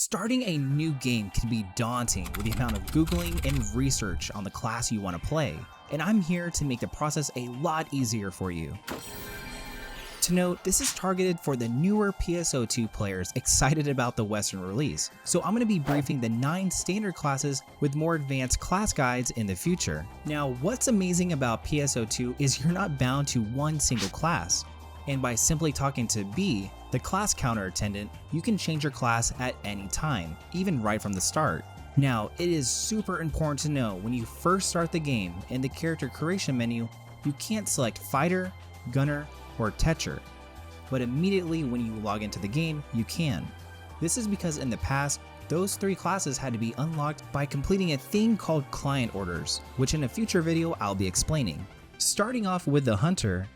Starting a new game can be daunting with the amount of Googling and research on the class you want to play, and I'm here to make the process a lot easier for you. To note, this is targeted for the newer PSO2 players excited about the Western release, so I'm going to be briefing the 9 standard classes with more advanced class guides in the future. Now, what's amazing about PSO2 is you're not bound to one single class, and by simply talking to B, the class counter attendant, you can change your class at any time, even right from the start. Now, it is super important to know when you first start the game in the character creation menu, you can't select fighter, gunner, or Tetcher, but immediately when you log into the game, you can. This is because in the past, those 3 classes had to be unlocked by completing a thing called client orders, which in a future video I'll be explaining. Starting off with the Hunter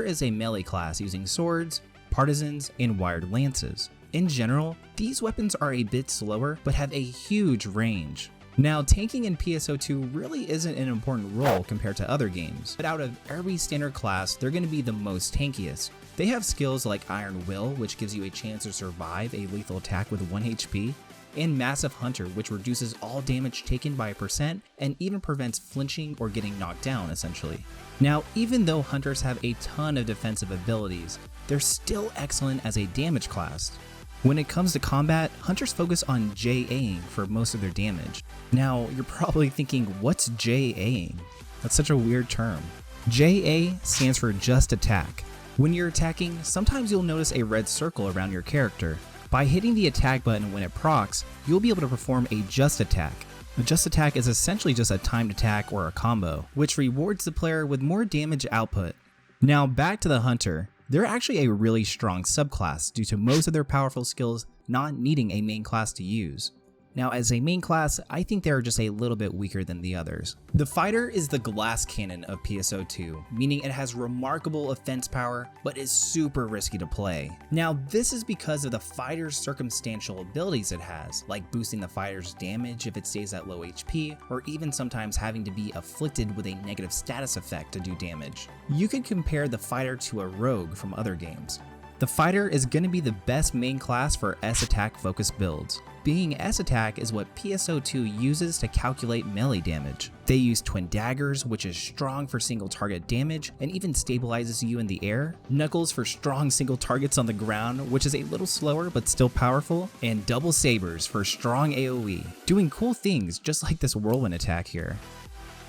is a melee class using swords, partisans, and wired lances. In general, these weapons are a bit slower but have a huge range. Now, tanking in PSO2 really isn't an important role compared to other games, but out of every standard class, they're going to be the most tankiest. They have skills like Iron Will, which gives you a chance to survive a lethal attack with 1 HP, and Massive Hunter, which reduces all damage taken by 1% and even prevents flinching or getting knocked down, essentially. Now, even though Hunters have a ton of defensive abilities, they're still excellent as a damage class. When it comes to combat, Hunters focus on JAim for most of their damage. Now, you're probably thinking, what's JAim? That's such a weird term. JA stands for Just Attack. When you're attacking, sometimes you'll notice a red circle around your character. By hitting the attack button when it procs, you'll be able to perform a Just Attack. A Just Attack is essentially just a timed attack or a combo, which rewards the player with more damage output. Now back to the Hunter. They're actually a really strong subclass due to most of their powerful skills not needing a main class to use. Now as a main class, I think they're just a little bit weaker than the others. The Fighter is the glass cannon of PSO2, meaning it has remarkable offense power, but is super risky to play. Now this is because of the Fighter's circumstantial abilities it has, like boosting the Fighter's damage if it stays at low HP, or even sometimes having to be afflicted with a negative status effect to do damage. You could compare the Fighter to a rogue from other games. The Fighter is going to be the best main class for S-Attack focused builds. Being S-Attack is what PSO2 uses to calculate melee damage. They use Twin Daggers, which is strong for single target damage and even stabilizes you in the air, Knuckles for strong single targets on the ground, which is a little slower but still powerful, and Double Sabers for strong AoE, doing cool things just like this whirlwind attack here.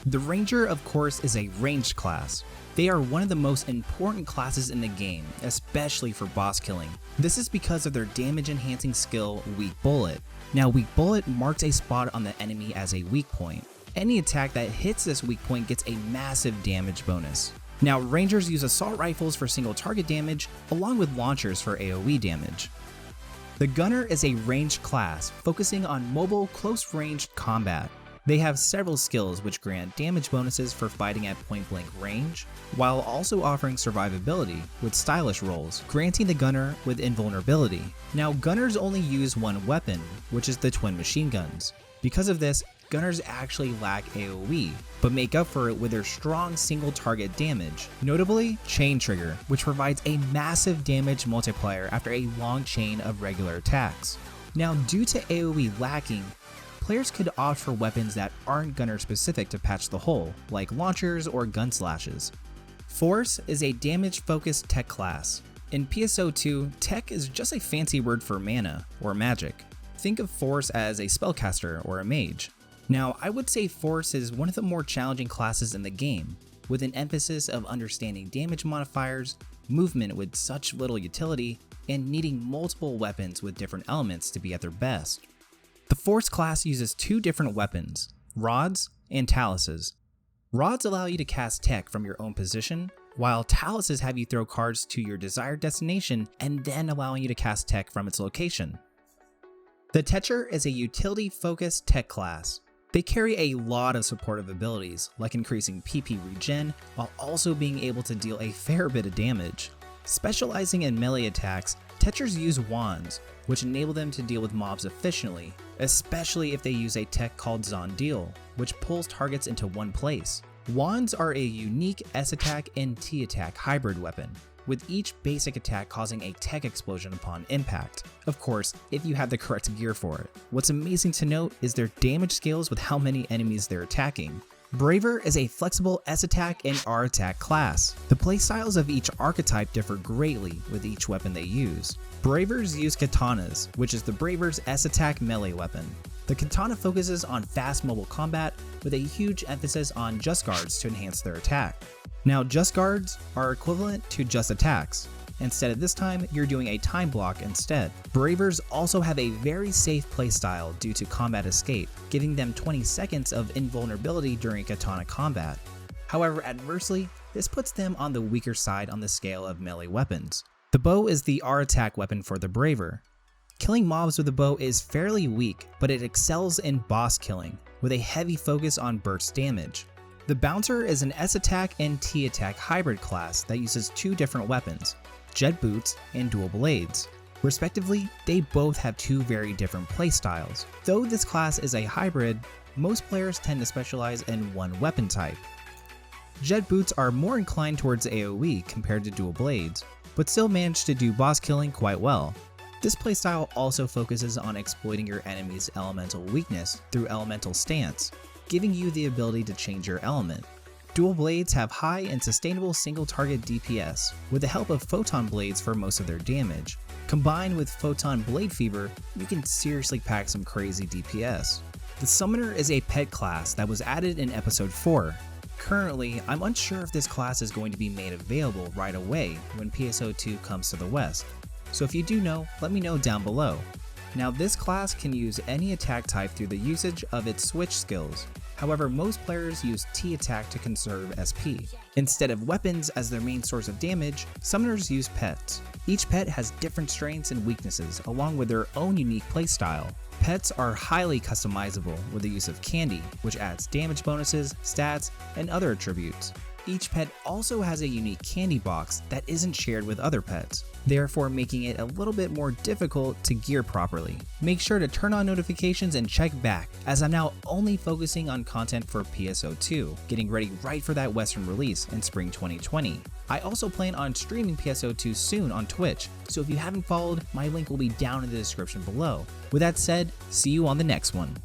The Ranger, of course, is a ranged class. They are one of the most important classes in the game, especially for boss killing. This is because of their damage enhancing skill, Weak Bullet. Now, Weak Bullet marks a spot on the enemy as a weak point. Any attack that hits this weak point gets a massive damage bonus. Now, Rangers use assault rifles for single target damage, along with launchers for AoE damage. The Gunner is a ranged class, focusing on mobile, close-ranged combat. They have several skills which grant damage bonuses for fighting at point-blank range, while also offering survivability with stylish rolls, granting the Gunner with invulnerability. Now, Gunners only use one weapon, which is the twin machine guns. Because of this, Gunners actually lack AoE, but make up for it with their strong single target damage, notably Chain Trigger, which provides a massive damage multiplier after a long chain of regular attacks. Now, due to AoE lacking, players could opt for weapons that aren't gunner specific to patch the hole, like launchers or gun slashes. Force is a damage focused tech class. In PSO2, tech is just a fancy word for mana or magic. Think of Force as a spellcaster or a mage. Now, I would say Force is one of the more challenging classes in the game, with an emphasis of understanding damage modifiers, movement with such little utility, and needing multiple weapons with different elements to be at their best. The Force class uses 2 different weapons, rods and taluses. Rods allow you to cast tech from your own position, while taluses have you throw cards to your desired destination and then allowing you to cast tech from its location. The Tetcher is a utility-focused tech class. They carry a lot of supportive abilities, like increasing PP regen, while also being able to deal a fair bit of damage. Specializing in melee attacks, Tetchers use wands, which enable them to deal with mobs efficiently, especially if they use a tech called Zondeal, which pulls targets into one place. Wands are a unique S-Attack and T-Attack hybrid weapon. with each basic attack causing a tech explosion upon impact. Of course, if you have the correct gear for it. What's amazing to note is their damage scales with how many enemies they're attacking. Braver is a flexible S-attack and R-attack class. The playstyles of each archetype differ greatly with each weapon they use. Bravers use katanas, which is the Braver's S-attack melee weapon. The katana focuses on fast mobile combat with a huge emphasis on just guards to enhance their attack. Now, just guards are equivalent to just attacks. Instead of this time, you're doing a time block instead. Bravers also have a very safe playstyle due to combat escape, giving them 20 seconds of invulnerability during katana combat. However, adversely, this puts them on the weaker side on the scale of melee weapons. The bow is the R-attack weapon for the Braver. Killing mobs with a bow is fairly weak, but it excels in boss killing, with a heavy focus on burst damage. The Bouncer is an S-attack and T-attack hybrid class that uses two different weapons, jet boots and dual blades. Respectively, they both have two very different playstyles. Though this class is a hybrid, most players tend to specialize in one weapon type. Jet boots are more inclined towards AoE compared to dual blades, but still manage to do boss killing quite well. This playstyle also focuses on exploiting your enemy's elemental weakness through elemental stance, giving you the ability to change your element. Dual blades have high and sustainable single target DPS, with the help of photon blades for most of their damage. Combined with photon blade fever, you can seriously pack some crazy DPS. The Summoner is a pet class that was added in episode 4. Currently, I'm unsure if this class is going to be made available right away when PSO2 comes to the West. So if you do know, let me know down below. Now, this class can use any attack type through the usage of its switch skills. However, most players use T-attack to conserve SP. Instead of weapons as their main source of damage, summoners use pets. Each pet has different strengths and weaknesses along with their own unique playstyle. Pets are highly customizable with the use of candy, which adds damage bonuses, stats, and other attributes. Each pet also has a unique candy box that isn't shared with other pets, therefore making it a little bit more difficult to gear properly. Make sure to turn on notifications and check back, as I'm now only focusing on content for PSO2, getting ready right for that Western release in spring 2020. I also plan on streaming PSO2 soon on Twitch, so if you haven't followed, my link will be down in the description below. With that said, see you on the next one.